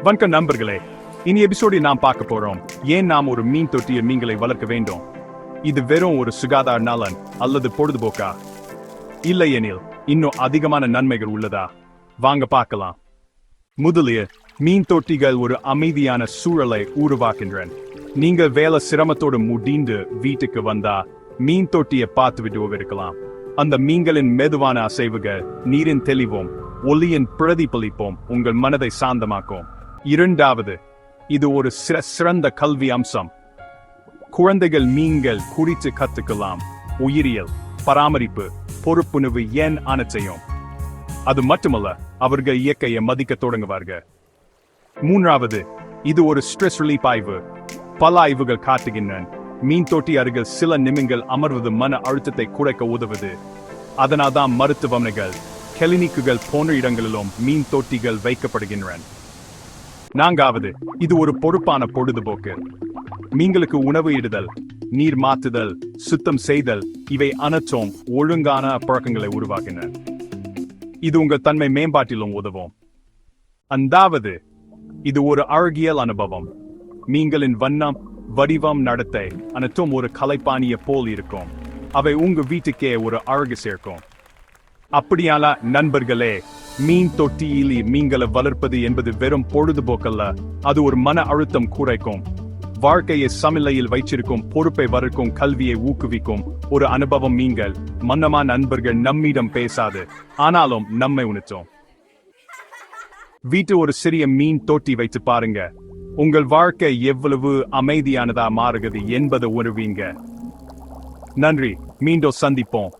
வணக்கம் நண்பர்களே, இனி எபிசோடில் நாம் பார்க்க போறோம் ஏன் நாம் ஒரு மீன் தொட்டியில் மீன்களை வளர்க்க வேண்டும். இது வெறும் ஒரு சுகாதார நலன் அல்லது பொழுதுபோக்கா, இல்லையெனில் இன்னும் அதிகமான நன்மைகள் உள்ளதா? வாங்க பார்க்கலாம். முதலில், மீன் தொட்டிகள் ஒரு அமைதியான சூழலை உருவாக்கின்றன. நீங்கள் வேலை சிரமத்தோடு முடிந்து வீட்டுக்கு வந்தா மீன் தொட்டியை பார்த்துவிட்டு இருக்கலாம். அந்த மீன்களின் மெதுவான அசைவுகள், நீரின் தெளிவும் ஒளியின் பிரதிபலிப்பும் உங்கள் மனதை சாந்தமாக்கும். இரண்டாவது, இது ஒரு சிறந்த கல்வி அம்சம். குழந்தைகள் மீன்கள் குறித்து கத்துக்கலாம். உயிரியல், பராமரிப்பு, பொறுப்புணர்வு ஏன் அனைத்தையும். அது மட்டுமல்ல, அவர்கள் இயற்கையை மதிக்க தொடங்குவார்கள். மூன்றாவது, இது ஒரு ஸ்ட்ரெஸ் ரிலீஃப் ஆய்வு. பல ஆய்வுகள் காட்டுகின்றன மீன் தொட்டி அருகில் சில நிமிடங்கள் அமர்வது மன அழுத்தத்தை குறைக்க உதவுது. அதனால்தான் மருத்துவமனைகள், கிளினிக்குகள் போன்ற இடங்களிலும் மீன் தொட்டிகள் வைக்கப்படுகின்றன. நான்காவது, இது ஒரு பொறுப்பான பொழுதுபோக்கு. மீன்களுக்கு உணவு இடுதல், நீர் மாற்றுதல், சுத்தம் செய்தல் இவை அனைத்தும் ஒழுங்கான பழக்கங்களை உருவாக்கின. இது உங்கள் தன்மை மேம்பாட்டிலும் உதவும். அந்தாவது, இது ஒரு அழகியல் அனுபவம். மீன்களின் வண்ணம், வடிவம், நடத்தை அனைத்தும் ஒரு கலைப்பாணியை போல் இருக்கும். அவை உங்க வீட்டுக்கே ஒரு அழகு சேர்க்கும். அப்படியால நண்பர்களே, மீன் தொட்டியில் மீன்களை வளர்ப்பது என்பது வெறும் பொழுதுபோக்கல்ல, அது ஒரு மன அழுத்தம் குறைக்கும், வாழ்க்கையை சமநிலையில் வைச்சிருக்கும், பொறுப்பை வளர்க்கும், கல்வியை ஊக்குவிக்கும் ஒரு அனுபவம். மீன்கள் மன்னமா நண்பர்கள் நம்மிடம் பேசாது, ஆனாலும் நம்மை உணர்த்தும். வீட்டு ஒரு சிறிய மீன் தொட்டி வைத்து பாருங்க, உங்கள் வாழ்க்கை எவ்வளவு அமைதியானதா மாறுகிறது என்பதை உணர்வீங்க. நன்றி, மீண்டும் சந்திப்போம்.